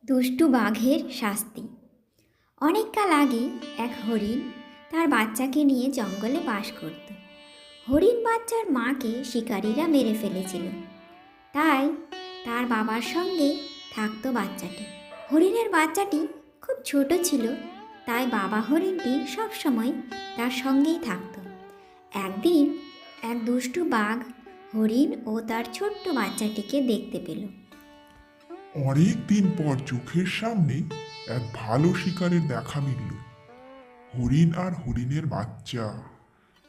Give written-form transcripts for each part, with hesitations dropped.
দুষ্টু বাঘের শাস্তি। অনেককাল আগে এক হরিণ তার বাচ্চাকে নিয়ে জঙ্গলে বাস করত। হরিণ বাচ্চার মাকে শিকারীরা মেরে ফেলেছিল, তাই তার বাবার সঙ্গে থাকতো বাচ্চাটি। হরিণের বাচ্চাটি খুব ছোট ছিল, তাই বাবা হরিণটি সবসময় তার সঙ্গেই থাকতো। একদিন এক দুষ্টু বাঘ হরিণ ও তার ছোট্ট বাচ্চাটিকে দেখতে পেল। অনেক দিন পর চোখের সামনে এক ভালো শিকারের দেখা মিলল। হরিণ আর হরিণের বাচ্চা।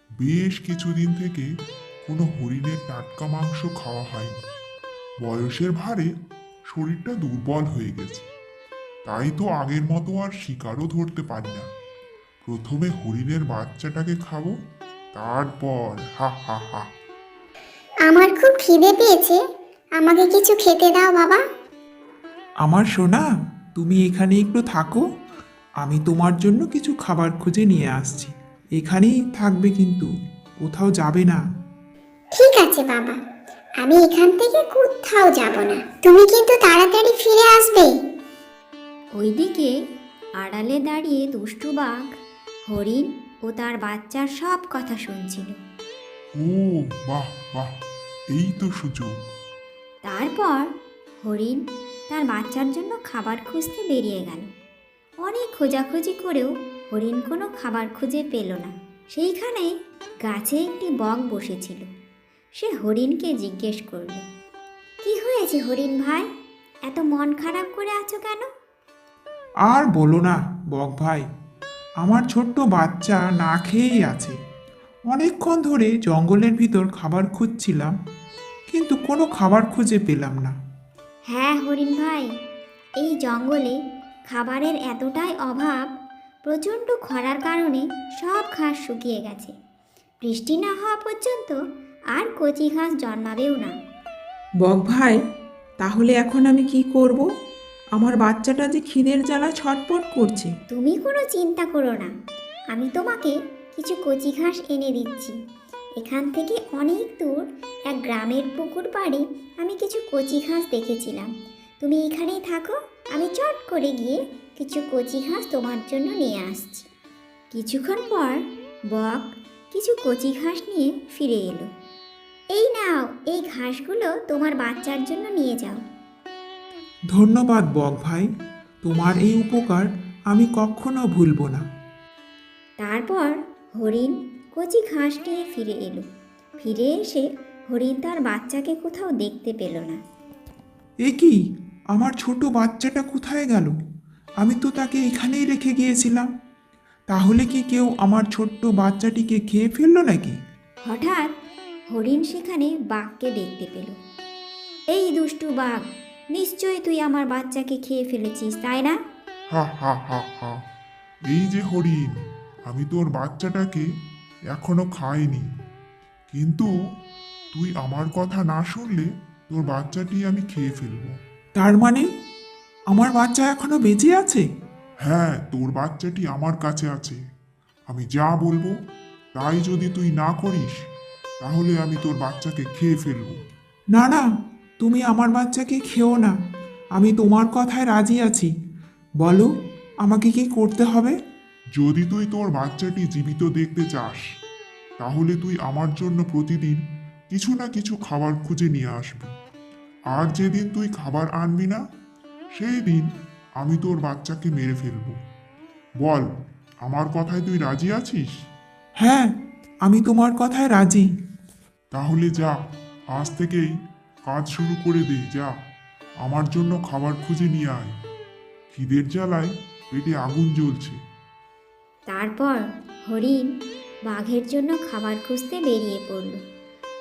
বেশ কিছুদিন থেকে কোনো হরিণের টাটকা মাংস খাওয়া হয়নি। বয়সের ভারে শরীরটা দুর্বল হয়ে গেছে, তাই তো আগের মতো আর শিকারও ধরতে পারি না। প্রথমে হরিণের বাচ্চাটাকে খাবো, তারপর হা হা হা। আমার খুব খিদে পেয়েছে, আমাকে কিছু খেতে দাও বাবা। আমার সোনা, তুমি এখানে একটু থাকো, আমি তোমার জন্য কিছু খাবার খুঁজে নিয়ে আসছি। এখানেই থাকবে, কিন্তু কোথাও যাবে না। ঠিক আছে বাবা, আমি এখান থেকে কোথাও যাব না, তুমি কিন্তু তাড়াতাড়ি ফিরে আসবে। ওইদিকে আড়ালে দাঁড়িয়ে দুষ্টু বাঘ হরিণ ও তার বাচ্চার সব কথা শুনছিল। ও বাহ বাহ, এই তো সুযোগ। তারপর হরিণ তার বাচ্চার জন্য খাবার খুঁজতে বেরিয়ে গেল। অনেক খোঁজাখুঁজি করেও হরিণ কোনো খাবার খুঁজে পেল না। সেইখানে গাছে একটি বক বসেছিল। সে হরিণকে জিজ্ঞেস করল, কি হয়েছে হরিণ ভাই, এত মন খারাপ করে আছো কেন? আর বলো না বক ভাই, আমার ছোট্ট বাচ্চা না খেয়েই আছে। অনেকক্ষণ ধরে জঙ্গলের ভিতর খাবার খুঁজছিলাম, কিন্তু কোনো খাবার খুঁজে পেলাম না। হ্যাঁ হরিণ ভাই, এই জঙ্গলে খাবারের এতটাই অভাব, প্রচণ্ড খরার কারণে সব ঘাস শুকিয়ে গেছে। বৃষ্টি না হওয়া পর্যন্ত আর কচি ঘাস জন্মাবেও না। বক ভাই, তাহলে এখন আমি কি করব? আমার বাচ্চাটা যে খিদের জ্বালা ছটপট করছে। তুমি কোনো চিন্তা করো না, আমি তোমাকে কিছু কচি ঘাস এনে দিচ্ছি। এখান থেকে অনেক দূর এক গ্রামের পুকুর পাড়ে আমি কিছু কচি ঘাস দেখেছিলাম। তুমি এখানেই থাকো, আমি চট করে গিয়ে কিছু কচি ঘাস তোমার জন্য নিয়ে আসছি। কিছুক্ষণ পর বক কিছু কচি ঘাস নিয়ে ফিরে এলো। এই নাও, এই ঘাসগুলো তোমার বাচ্চার জন্য নিয়ে যাও। ধন্যবাদ বক ভাই, তোমার এই উপকার আমি কখনো ভুলব না। তারপর হরিণ কচি ঘাস নিয়ে ফিরে এলো। ফিরে এসে হরিণ তার বাচ্চাকে কোথাও দেখতে পেল না। এ কি, আমার ছোট বাচ্চাটা কোথায় গেল? আমি তো তাকে এখানেই রেখে গিয়েছিলাম। তাহলে কি কেউ আমার ছোট্ট বাচ্চাটিকে খেয়ে ফেললো নাকি? হঠাৎ হরিণ সেখানে বাঘকে দেখতে পেল। এই দুষ্টু বাঘ, নিশ্চয়ই তুই আমার বাচ্চাকে খেয়ে ফেলেছিস, তাই না? হা হা হা হা, এই যে হরিণ, আমি তোর বাচ্চাটাকে এখনো খাইনি, কিন্তু তুই আমার কথা না শুনলে তোর বাচ্চাটি আমি খেয়ে ফেলবো। তার মানে আমার বাচ্চা এখনো বেঁচে আছে? হ্যাঁ, তোর বাচ্চাটি আমার কাছে আছে। আমি যা বলবো তাই যদি তুই না করিস, তাহলে আমি তোর বাচ্চাকে খেয়ে ফেলবো। না না, তুমি আমার বাচ্চাকে খেও না। আমি তোমার কথায় রাজি আছি। বলো, আমাকে কি করতে হবে? যদি তুই তোর বাচ্চাটি জীবিত দেখতে চাস, তাহলে তুই আমার জন্য প্রতিদিন কিছু না কিছু খাবার খুঁজে নিয়ে আসবি। আর যেদিন তুই খাবার আনবি না, সেই দিন আমি তোর বাচ্চাকে মেরে ফেলবো। বল, আমার কথায় তুই রাজি আছিস? হ্যাঁ, আমি তোমার কথায় রাজি। তাহলে যা, আজ থেকেই কাজ শুরু করে দে। যা, আমার জন্য খাবার খুঁজে নিয়ে আয়। খিদের জ্বালায় পেটে আগুন জ্বলছে। তারপর হরিণ বাঘের জন্য খাবার খুঁজতে বেরিয়ে পড়ল।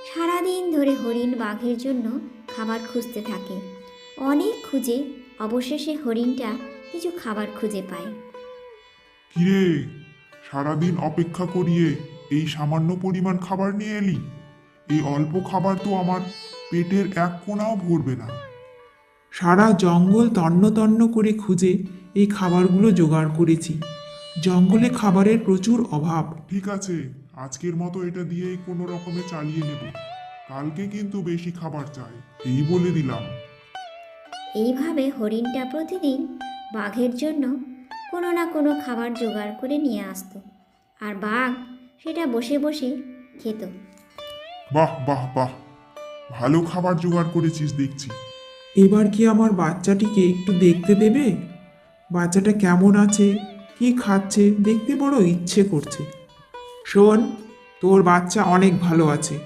সারাদিন ধরে হরিণ বাঘের জন্য খাবার খুঁজতে থাকে। অনেক খুঁজে অবশেষে হরিণটা কিছু খাবার খুঁজে পায়। কিরে, সারাদিন অপেক্ষা করিয়ে এই সামান্য পরিমাণ খাবার নিয়ে এলি? এই অল্প খাবার তো আমার পেটের এক কোণাও ভরবে না। সারা জঙ্গল তন্ন তন্ন করে খুঁজে এই খাবারগুলো জোগাড় করেছি। জঙ্গলে খাবারের প্রচুর অভাব। ঠিক আছে, আজকের মতো এটা দিয়েই কোনো রকমে চালিয়ে নেব। কালকে কিন্তু বেশি খাবার চাই, এই বলে দিলাম। এইভাবে হরিণটা প্রতিদিন বাঘের জন্য কোনো না কোনো খাবার জোগাড় করে নিয়ে আসতো, আর বাঘ সেটা বসে বসে খেত। বাহ বাহ বাহ, ভালো খাবার জোগাড় করেছিস দেখছি। এবার কি আমার বাচ্চাটিকে একটু দেখতে দেবে? বাচ্চাটা কেমন আছে, কি খাচ্ছে দেখতে বড় ইচ্ছে করছে। শোন, তোর বাচ্চা অনেক ভালো আছে,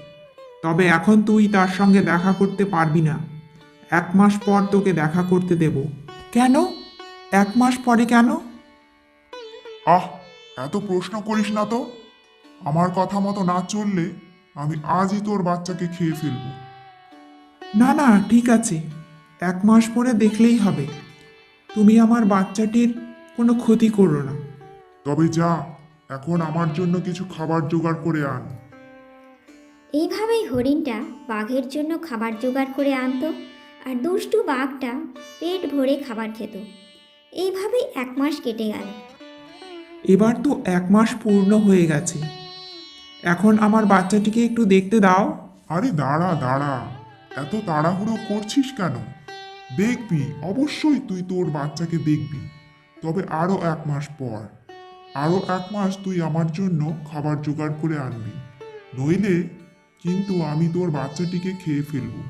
তবে এখন তুই তার সঙ্গে দেখা করতে পারবি না। 1 মাস পর তোকে দেখা করতে দেব। কেন? 1 মাস পরে কেন? আহ, এত প্রশ্ন করিস না তো। আমার কথা মতো না চললে আমি আজই তোর বাচ্চাকে খেয়ে ফেলবো। না না, ঠিক আছে, 1 মাস পরে দেখলেই হবে। তুমি আমার বাচ্চাটির কোনো ক্ষতি করো না। তবে যা, এখন আমার জন্য কিছু খাবার জোগাড় করে আন। এইভাবেই হরিণটা বাঘের জন্য খাবার জোগাড় করে আনতো, আর দুষ্টু বাঘটা পেট ভরে খাবার খেত। এইভাবেই 1 মাস কেটে গেল। এবার তো 1 মাস পূর্ণ হয়ে গেছে। এখন আমার বাচ্চাটিকে একটু দেখতে দাও। আরে দাঁড়া দাঁড়া, এত তাড়াহুড়ো করছিস কেন? দেখবি, অবশ্যই তুই তোর বাচ্চাকে দেখবি, তবে আরো 1 মাস পর। আরো 1 মাস তুই আমার জন্য খাবার জোগাড় করে আনবি, নইলে কিন্তু আমি তোর বাচ্চাটিকে খেয়ে ফেলবো।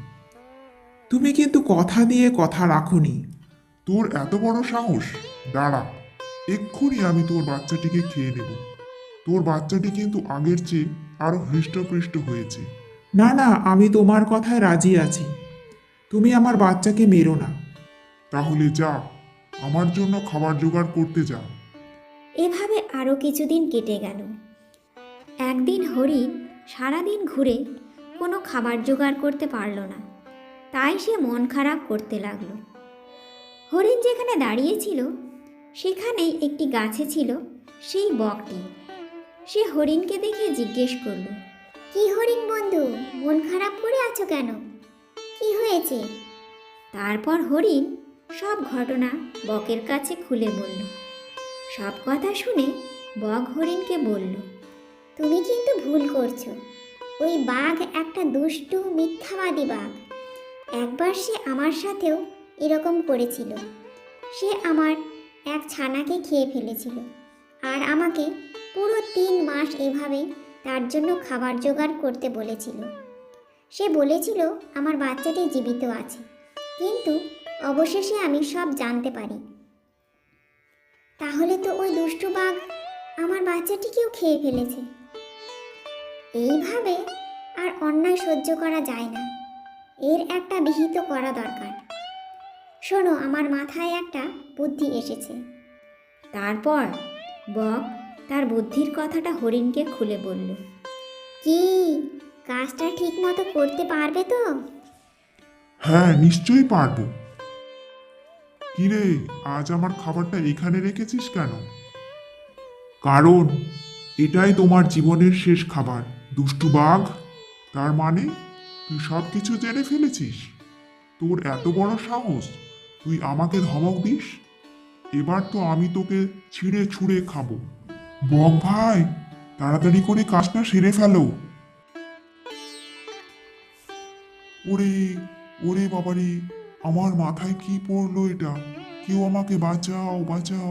তুমি কিন্তু কথা দিয়ে কথা রাখোনি। তোর এত বড় সাহস! দাঁড়া, এক্ষুনি আমি তোর বাচ্চাটিকে খেয়ে নেব। তোর বাচ্চাটি কিন্তু আগের চেয়ে আরো হৃষ্টপুষ্ট হয়েছে। না না, আমি তোমার কথায় রাজি আছি। তুমি আমার বাচ্চাকে মেরো না। তাহলে যা, আমার জন্য খাবার জোগাড় করতে যা। এভাবে আরও কিছুদিন কেটে গেল। একদিন হরিণ সারাদিন ঘুরে কোনো খাবার জোগাড় করতে পারল না, তাই সে মন খারাপ করতে লাগলো। হরিণ যেখানে দাঁড়িয়েছিল সেখানেই একটি গাছে ছিল সেই বকটি। সে হরিণকে দেখে জিজ্ঞেস করলো, কি হরিণ বন্ধু, মন খারাপ করে আছো কেন? কি হয়েছে? তারপর হরিণ সব ঘটনা বকের কাছে খুলে বলল। সব কথা শুনে বক হরিণকে বলল, তুমি কিন্তু ভুল করছো। ওই বাঘ একটা দুষ্টু মিথ্যাবাদী বাঘ। একবার সে আমার সাথেও এরকম করেছিল। সে আমার এক ছানাকে খেয়ে ফেলেছিল, আর আমাকে পুরো 3 মাস এভাবে তার জন্য খাবার জোগাড় করতে বলেছিল। সে বলেছিল আমার বাচ্চাটি জীবিত আছে, কিন্তু অবশেষে আমি সব জানতে পারি। তাহলে তো ওই দুষ্টু বাঘ আমার বাচ্চাটিকেও খেয়ে ফেলেছে। এইভাবে আর অন্যায় সহ্য করা যায় না, এর একটা বিহিত করা দরকার। শোনো, আমার মাথায় একটা বুদ্ধি এসেছে। তারপর বক তার বুদ্ধির কথাটা হরিণকে খুলে বলল। কি, কাজটা ঠিক মতো করতে পারবে তো? হ্যাঁ, নিশ্চয়ই পারবো। কিরে, আজ আমার খাবারটা এখানে রেখেছিস কেন? কারণ এটাই তোমার জীবনের শেষ খাবার, দুষ্টু বাঘ। তার মানে তুই সব কিছু জেনে ফেলেছিস? তোর এত বড় সাহস, তুই আমাকে ধমক দিস? এবার তো আমি তোকে ছিঁড়ে ছুঁড়ে খাবো। বক ভাই, তাড়াতাড়ি করে কাজটা সেরে ফেলো। ওরে, ওরে বাবারে, আমার মাথায় কি পড়লো এটা? কেউ আমাকে বাঁচাও, বাঁচাও।